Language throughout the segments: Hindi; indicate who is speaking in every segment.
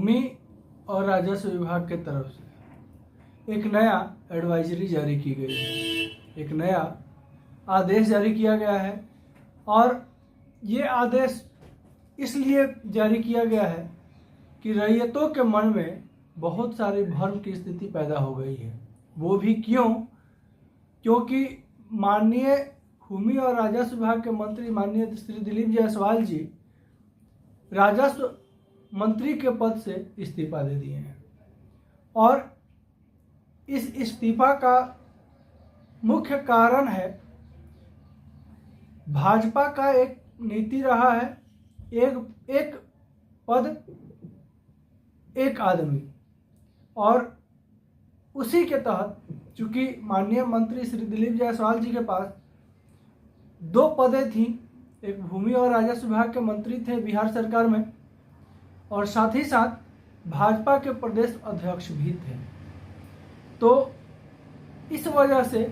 Speaker 1: भूमि और राजस्व विभाग के तरफ से एक नया एडवाइजरी जारी की गई है, एक नया आदेश जारी किया गया है। और ये आदेश इसलिए जारी किया गया है कि रैयतों के मन में बहुत सारी भ्रम की स्थिति पैदा हो गई है। वो भी क्यों? क्योंकि माननीय भूमि और राजस्व विभाग के मंत्री माननीय श्री दिलीप जायसवाल जी राजस्व मंत्री के पद से इस्तीफा दे दिए हैं। और इस इस्तीफा का मुख्य कारण है भाजपा का एक नीति रहा है, एक पद एक आदमी, और उसी के तहत चूंकि माननीय मंत्री श्री दिलीप जायसवाल जी के पास 2 पदें थीं, एक भूमि और राजस्व विभाग के मंत्री थे बिहार सरकार में और साथ ही साथ भाजपा के प्रदेश अध्यक्ष भी थे। तो इस वजह से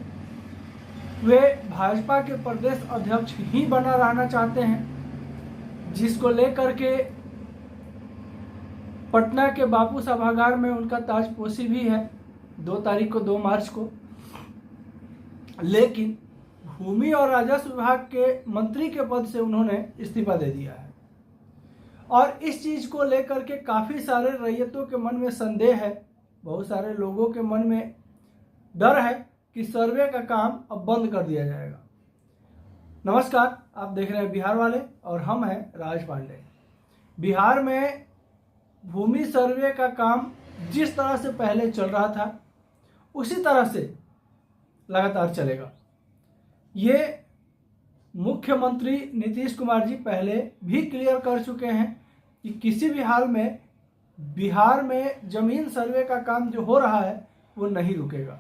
Speaker 1: वे भाजपा के प्रदेश अध्यक्ष ही बना रहना चाहते हैं, जिसको लेकर के पटना के बापू सभागार में उनका ताजपोशी भी है 2 मार्च को। लेकिन भूमि और राजस्व विभाग के मंत्री के पद से उन्होंने इस्तीफा दे दिया है। और इस चीज को लेकर के काफी सारे रैयतों के मन में संदेह है, बहुत सारे लोगों के मन में डर है कि सर्वे का काम अब बंद कर दिया जाएगा। नमस्कार, आप देख रहे हैं बिहार वाले और हम हैं राज पांडे। बिहार में भूमि सर्वे का काम जिस तरह से पहले चल रहा था उसी तरह से लगातार चलेगा। ये मुख्यमंत्री नीतीश कुमार जी पहले भी क्लियर कर चुके हैं कि किसी भी हाल में बिहार में जमीन सर्वे का काम जो हो रहा है वो नहीं रुकेगा।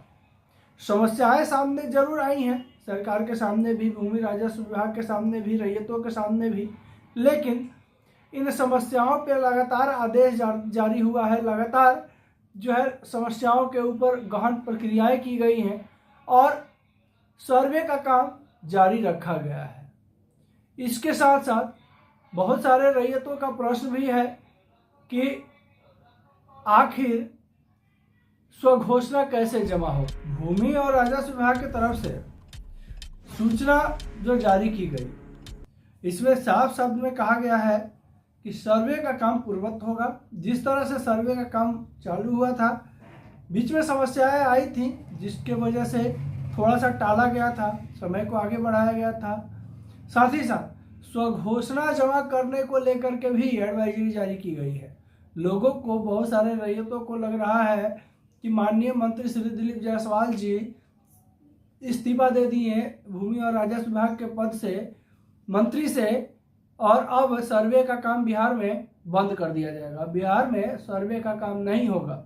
Speaker 1: समस्याएं सामने जरूर आई हैं, सरकार के सामने भी, भूमि राजस्व विभाग के सामने भी, रैयतों के सामने भी, लेकिन इन समस्याओं पे लगातार आदेश जारी हुआ है, लगातार जो है समस्याओं के ऊपर गहन प्रक्रियाएं की गई हैं और सर्वे का काम जारी रखा गया है। इसके साथ साथ बहुत सारे रैयतों का प्रश्न भी है कि आखिर स्वघोषणा कैसे जमा हो। भूमि और राजस्व विभाग की तरफ से सूचना जो जारी की गई, इसमें साफ शब्द में कहा गया है कि सर्वे का काम पूर्ववत होगा। जिस तरह से सर्वे का काम चालू हुआ था, बीच में समस्याएं आई थी जिसके वजह से थोड़ा सा टाला गया था, समय को आगे बढ़ाया गया था। साथ ही साथ स्वघोषणा जमा करने को लेकर के भी एडवाइजरी जारी की गई है। लोगों को, बहुत सारे रैयतों को लग रहा है कि माननीय मंत्री श्री दिलीप जायसवाल जी इस्तीफा दे दिए भूमि और राजस्व विभाग के पद से, मंत्री से, और अब सर्वे का काम बिहार में बंद कर दिया जाएगा। बिहार में सर्वे का काम नहीं होगा।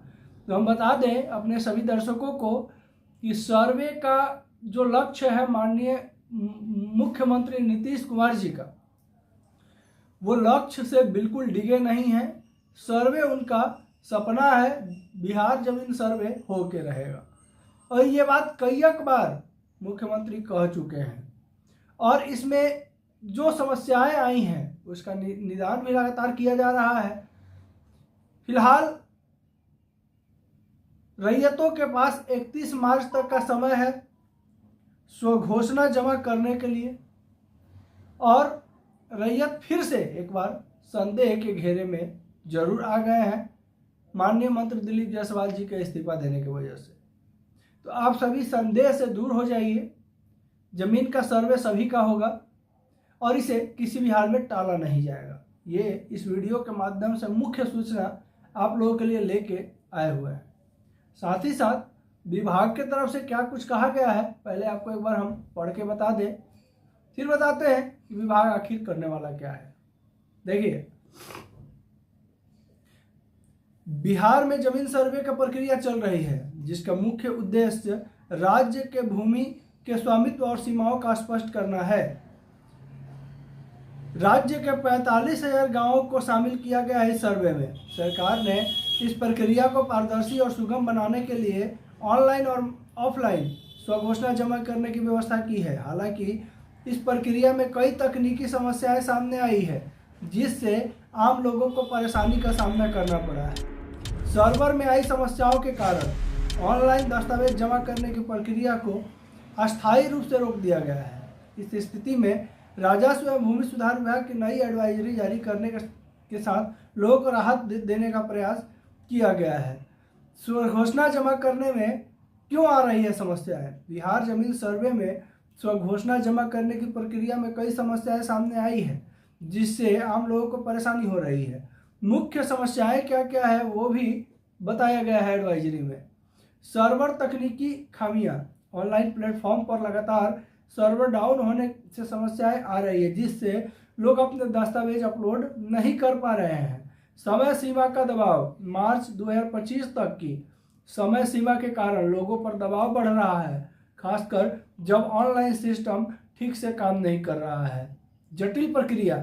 Speaker 1: तो हम बता दें अपने सभी दर्शकों को कि सर्वे का जो लक्ष्य है माननीय मुख्यमंत्री नीतीश कुमार जी का, वो लक्ष्य से बिल्कुल डिगे नहीं है। सर्वे उनका सपना है, बिहार जमीन सर्वे होके रहेगा। और ये बात कई बार मुख्यमंत्री कह चुके हैं और इसमें जो समस्याएं आई हैं उसका निदान भी लगातार किया जा रहा है। फिलहाल रैयतों के पास 31 मार्च तक का समय है स्वघोषणा जमा करने के लिए, और रैयत फिर से एक बार संदेह के घेरे में जरूर आ गए हैं माननीय मंत्री दिलीप जायसवाल जी के इस्तीफा देने की वजह से। तो आप सभी संदेह से दूर हो जाइए। जमीन का सर्वे सभी का होगा और इसे किसी भी हाल में टाला नहीं जाएगा। ये इस वीडियो के माध्यम से मुख्य सूचना आप लोगों के लिए लेके आए हुए हैं। साथ ही साथ विभाग की तरफ से क्या कुछ कहा गया है, पहले आपको एक बार हम पढ़ के बता दें, फिर बताते हैं कि विभाग आखिर करने वाला क्या है। देखिए, बिहार में जमीन सर्वे का प्रक्रिया चल रही है, जिसका मुख्य उद्देश्य राज्य के भूमि के स्वामित्व और सीमाओं का स्पष्ट करना है। राज्य के 45,000 गांवों को शामिल किया गया है इस सर्वे में। सरकार ने इस प्रक्रिया को पारदर्शी और सुगम बनाने के लिए ऑनलाइन और ऑफलाइन स्वघोषणा जमा करने की व्यवस्था की है। हालांकि इस प्रक्रिया में कई तकनीकी समस्याएं सामने आई है, जिससे आम लोगों को परेशानी का सामना करना पड़ा है। सर्वर में आई समस्याओं के कारण ऑनलाइन दस्तावेज जमा करने की प्रक्रिया को अस्थायी रूप से रोक दिया गया है। इस स्थिति में राजस्व एवं भूमि सुधार विभाग की नई एडवाइजरी जारी करने के साथ लोगों को राहत देने का प्रयास किया गया है। स्वघोषणा जमा करने में क्यों आ रही है समस्याएं? बिहार जमीन सर्वे में स्वघोषणा जमा करने की प्रक्रिया में कई समस्याएं सामने आई है, जिससे आम लोगों को परेशानी हो रही है। मुख्य समस्याएं क्या क्या है वो भी बताया गया है एडवाइजरी में। सर्वर तकनीकी खामियां, ऑनलाइन प्लेटफॉर्म पर लगातार सर्वर डाउन होने से समस्याएं आ रही है, जिससे लोग अपने दस्तावेज अपलोड नहीं कर पा रहे हैं। समय सीमा का दबाव, मार्च 2025 तक की समय सीमा के कारण लोगों पर दबाव बढ़ रहा है, खासकर जब ऑनलाइन सिस्टम ठीक से काम नहीं कर रहा है। जटिल प्रक्रिया,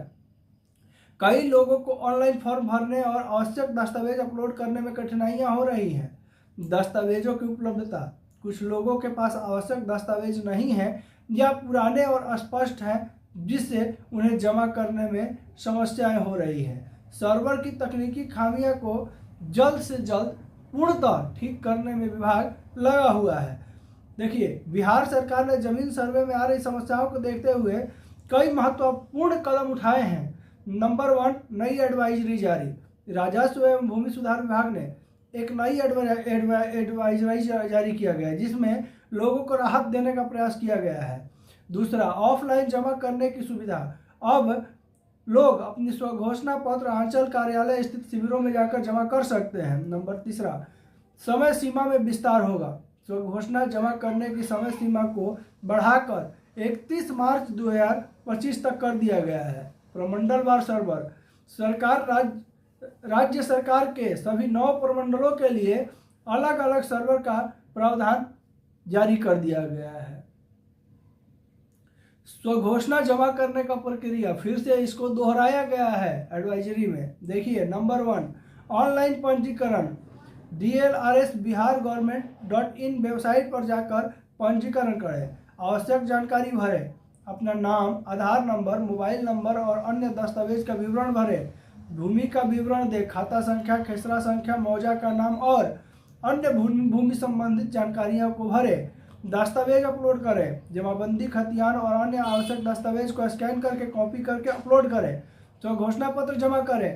Speaker 1: कई लोगों को ऑनलाइन फॉर्म भरने और आवश्यक दस्तावेज अपलोड करने में कठिनाइयां हो रही हैं। दस्तावेजों की उपलब्धता, कुछ लोगों के पास आवश्यक दस्तावेज नहीं है या पुराने और अस्पष्ट हैं, जिससे उन्हें जमा करने में समस्याएं हो रही हैं। सर्वर की तकनीकी खामियों को जल्द से जल्द पूर्णतः ठीक करने में विभाग लगा हुआ है। देखिए, बिहार सरकार ने जमीन सर्वे में आ रही समस्याओं को देखते हुए कई महत्वपूर्ण कदम उठाए हैं। नंबर 1, नई एडवाइजरी जारी। राजस्व एवं भूमि सुधार विभाग ने एक नई एडवाइजरी जारी किया गया है, जिसमें लोगों को राहत देने का प्रयास किया गया है। दूसरा, ऑफलाइन जमा करने की सुविधा। अब लोग अपनी स्वघोषणा पत्र आंचल कार्यालय स्थित शिविरों में जाकर जमा कर सकते हैं। नंबर तीसरा, समय सीमा में विस्तार होगा। स्वघोषणा जमा करने की समय सीमा को बढ़ाकर 31 मार्च 2025 तक कर दिया गया है। प्रमंडलवार सर्वर, राज्य सरकार के सभी 9 प्रमंडलों के लिए अलग अलग सर्वर का प्रावधान जारी कर दिया गया है। स्वघोषणा जमा करने का प्रक्रिया फिर से इसको दोहराया गया है एडवाइजरी में। देखिए, नंबर 1, ऑनलाइन पंजीकरण। DLRS बिहार गवर्नमेंट.in वेबसाइट पर जाकर पंजीकरण करें। आवश्यक जानकारी भरें। अपना नाम, आधार नंबर, मोबाइल नंबर और अन्य दस्तावेज का विवरण भरें। भूमि का विवरण दें, खाता संख्या, खेसरा संख्या, मौजा का नाम और अन्य भूमि संबंधित जानकारियों को भरें। दस्तावेज अपलोड करें। जमाबंदी, खतियान और अन्य आवश्यक दस्तावेज को स्कैन करके कॉपी करके अपलोड करें। स्वघोषणा पत्र जमा करें।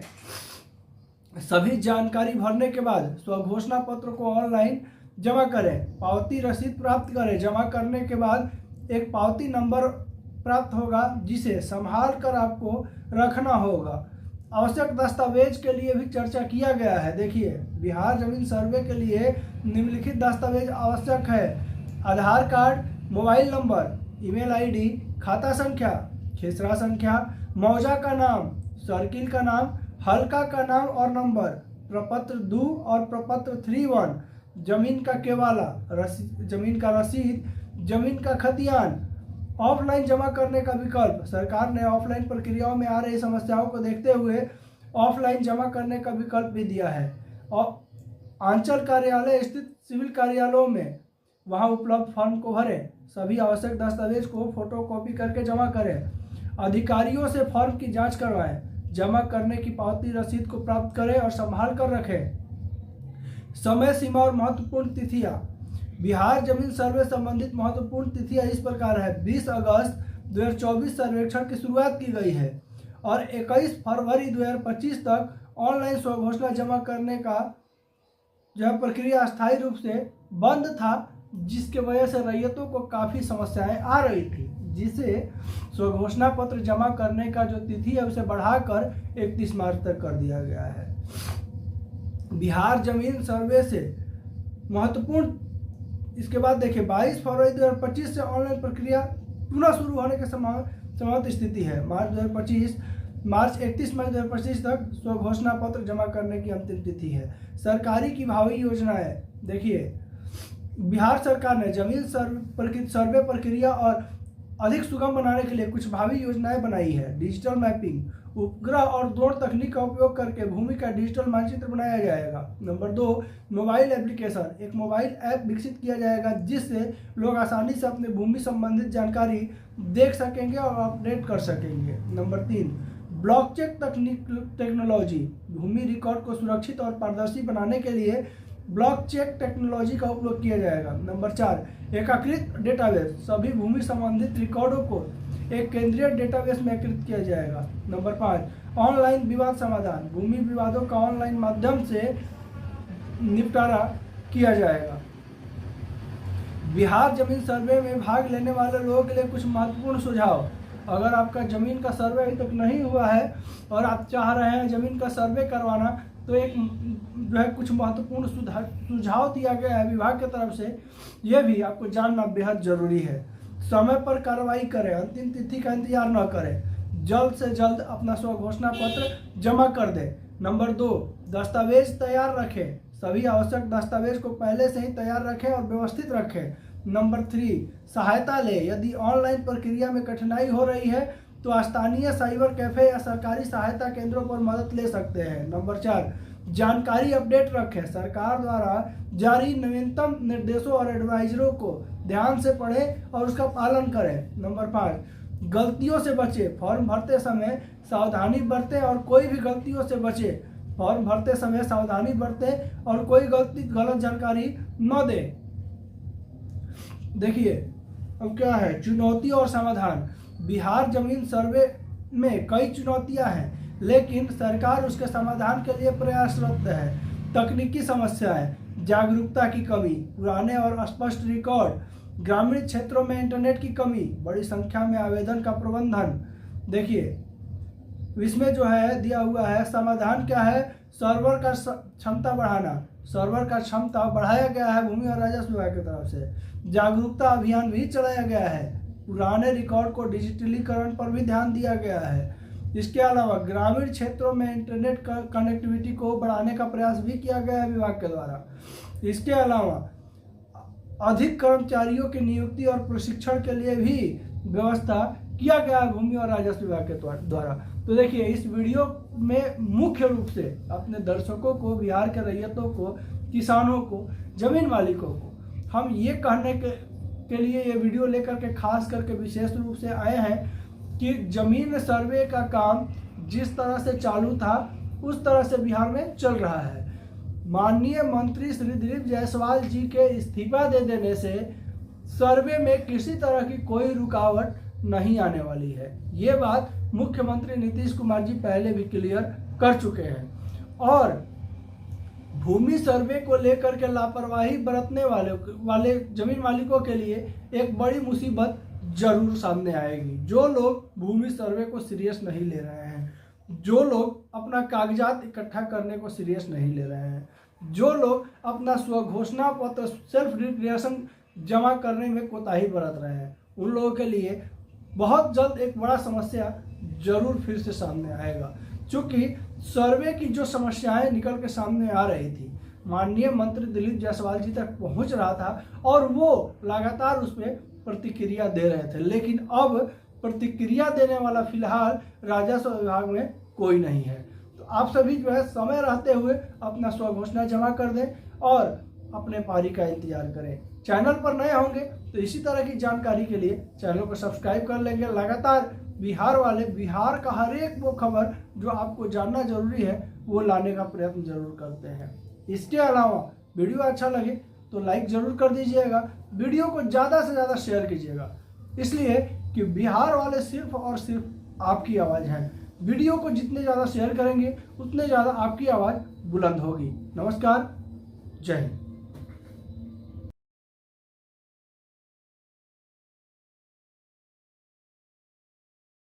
Speaker 1: सभी जानकारी भरने के बाद स्वघोषणा पत्र को ऑनलाइन जमा करें। पावती रसीद प्राप्त करें। जमा करने के बाद एक पावती नंबर प्राप्त होगा, जिसे संभाल कर आपको रखना होगा। आवश्यक दस्तावेज के लिए भी चर्चा किया गया है। देखिए, बिहार जमीन सर्वे के लिए निम्नलिखित दस्तावेज आवश्यक है। Aadhaar card, mobile number, email ID, खाता संख्या, खेसरा संख्या, मौजा का नाम, सर्किल का नाम, हल्का का नाम और नंबर, प्रपत्र 2 और प्रपत्र 3-1, जमीन का केवाला, जमीन का रसीद, जमीन का खतियान। ऑफलाइन जमा करने का विकल्प, सरकार ने ऑफलाइन प्रक्रियाओं में आ रही समस्याओं को देखते हुए ऑफलाइन जमा करने का विकल्प भी दिया है। और आंचल कार्यालय स्थित सिविल कार्यालयों में वहां उपलब्ध फॉर्म को भरें। सभी आवश्यक दस्तावेज को फोटोकॉपी करके जमा करें। अधिकारियों से फॉर्म की जांच करवाएं। जमा करने की पावती रसीद को प्राप्त करें और संभाल कर रखें। समय सीमा और महत्वपूर्ण तिथियां। बिहार जमीन सर्वे संबंधित महत्वपूर्ण तिथियां इस प्रकार है। 20 अगस्त 2024 सर्वेक्षण की शुरुआत की गई है और 21 फरवरी 2025 तक ऑनलाइन स्वघोषणा जमा करने का जो प्रक्रिया अस्थायी रूप से बंद था, जिसके वजह से रैयतों को काफ़ी समस्याएं आ रही थी, जिसे स्वघोषणा पत्र जमा करने का जो तिथि है उसे बढ़ाकर 31 मार्च तक कर दिया गया है। बिहार जमीन सर्वे से महत्वपूर्ण, इसके बाद देखिए 22 फरवरी 2025 से ऑनलाइन प्रक्रिया पुनः शुरू होने के संभावित स्थिति है। मार्च 31 मई 2025 तक स्वघोषणा पत्र जमा करने की अंतिम तिथि है। सरकारी की भावी योजनाएं। देखिए, बिहार सरकार ने जमीन सर्वे प्रक्रिया और अधिक सुगम बनाने के लिए कुछ भावी योजनाएं बनाई है। डिजिटल मैपिंग, उपग्रह और ड्रोन तकनीक का उपयोग करके भूमि का डिजिटल मानचित्र बनाया जाएगा। नंबर 2, मोबाइल एप्लीकेशन, एक मोबाइल ऐप विकसित किया जाएगा, जिससे लोग आसानी से अपने भूमि संबंधित जानकारी देख सकेंगे और अपडेट कर सकेंगे। नंबर 3, ब्लॉकचेन टेक्नोलॉजी, भूमि रिकॉर्ड को सुरक्षित और पारदर्शी बनाने के लिए ब्लॉकचेन टेक्नोलॉजी का उपयोग किया जाएगा। नंबर 4, एकीकृत डेटाबेस, सभी भूमि संबंधित रिकॉर्डों को एक केंद्रीय डेटाबेस में एकीकृत किया जाएगा। नंबर 5, ऑनलाइन विवाद समाधान, भूमि विवादों का ऑनलाइन माध्यम से निपटारा किया जाएगा। बिहार जमीन सर्वे में भाग लेने वाले लोगों के लिए कुछ महत्वपूर्ण सुझाव। अगर आपका जमीन का सर्वे अभी तक नहीं हुआ है और आप चाह रहे हैं जमीन का सर्वे करवाना, तो एक जो है कुछ महत्वपूर्ण सुझाव दिया गया है विभाग की तरफ से, यह भी आपको जानना बेहद जरूरी है। समय पर कार्रवाई करें, अंतिम तिथि का इंतजार न करें, जल्द से जल्द अपना स्वघोषणा पत्र जमा कर दें। नंबर 2, दस्तावेज तैयार रखें, सभी आवश्यक दस्तावेज को पहले से ही तैयार रखें और व्यवस्थित रखें। नंबर 3, सहायता लें, यदि ऑनलाइन प्रक्रिया में कठिनाई हो रही है तो स्थानीय साइबर कैफे या सरकारी सहायता केंद्रों पर मदद ले सकते हैं। नंबर 4, जानकारी अपडेट रखें, सरकार द्वारा जारी नवीनतम निर्देशों और एडवाइजरों को ध्यान से पढ़ें और उसका पालन करें। नंबर 5, गलतियों से बचें, फॉर्म भरते समय सावधानी बरतें और कोई भी गलतियों से बचें, फॉर्म भरते समय सावधानी बरतें और कोई गलत जानकारी न दें। देखिए अब क्या है, चुनौती और समाधान। बिहार जमीन सर्वे में कई चुनौतियां हैं, लेकिन सरकार उसके समाधान के लिए प्रयासरत है। तकनीकी समस्याएं, जागरूकता की कमी, पुराने और अस्पष्ट रिकॉर्ड, ग्रामीण क्षेत्रों में इंटरनेट की कमी, बड़ी संख्या में आवेदन का प्रबंधन। देखिए इसमें जो है दिया हुआ है समाधान क्या है, सर्वर का क्षमता बढ़ाना, सर्वर का क्षमता बढ़ाया गया है भूमि और राजस्व विभाग की तरफ से। जागरूकता अभियान भी चलाया गया है, पुराने रिकॉर्ड को डिजिटलीकरण पर भी ध्यान दिया गया है। इसके अलावा ग्रामीण क्षेत्रों में इंटरनेट कनेक्टिविटी को बढ़ाने का प्रयास भी किया गया है विभाग के द्वारा। इसके अलावा अधिक कर्मचारियों की नियुक्ति और प्रशिक्षण के लिए भी व्यवस्था किया गया है भूमि और राजस्व विभाग के द्वारा। तो देखिए इस वीडियो में मुख्य रूप से अपने दर्शकों को, बिहार के रैयतों को, किसानों को, जमीन मालिकों को हम ये कहने के लिए ये वीडियो लेकर के खास करके विशेष रूप से आए हैं कि जमीन सर्वे का काम जिस तरह से चालू था उस तरह से बिहार में चल रहा है। माननीय मंत्री श्री दिलीप जायसवाल जी के इस्तीफा दे देने से सर्वे में किसी तरह की कोई रुकावट नहीं आने वाली है। ये बात मुख्यमंत्री नीतीश कुमार जी पहले भी क्लियर कर चुके हैं और भूमि सर्वे को लेकर के लापरवाही बरतने वाले जमीन मालिकों के लिए एक बड़ी मुसीबत जरूर सामने आएगी। जो लोग भूमि सर्वे को सीरियस नहीं ले रहे हैं, जो लोग अपना कागजात इकट्ठा करने को सीरियस नहीं ले रहे हैं, जो लोग अपना स्वघोषणा पत्र सेल्फ डिक्लेरेशन जमा करने में कोताही बरत रहे हैं, उन लोगों के लिए बहुत जल्द एक बड़ा समस्या जरूर फिर से सामने आएगा। क्योंकि सर्वे की जो समस्याएं निकल के सामने आ रही थी, माननीय मंत्री दिलीप जायसवाल जी तक पहुंच रहा था और वो लगातार उस पर प्रतिक्रिया दे रहे थे, लेकिन अब प्रतिक्रिया देने वाला फिलहाल राजस्व विभाग में कोई नहीं है। तो आप सभी जो है समय रहते हुए अपना स्वघोषणा जमा कर दें और अपने पारी का इंतजार करें। चैनल पर नए होंगे तो इसी तरह की जानकारी के लिए चैनल को सब्सक्राइब कर लेंगे। लगातार बिहार का हर एक वो खबर जो आपको जानना जरूरी है वो लाने का प्रयत्न जरूर करते हैं। इसके अलावा वीडियो अच्छा लगे तो लाइक जरूर कर दीजिएगा, वीडियो को ज़्यादा से ज़्यादा शेयर कीजिएगा, इसलिए कि बिहार वाले सिर्फ और सिर्फ आपकी आवाज़ है। वीडियो को जितने ज़्यादा शेयर करेंगे उतने ज़्यादा आपकी आवाज़ बुलंद होगी। नमस्कार, जय हिंद।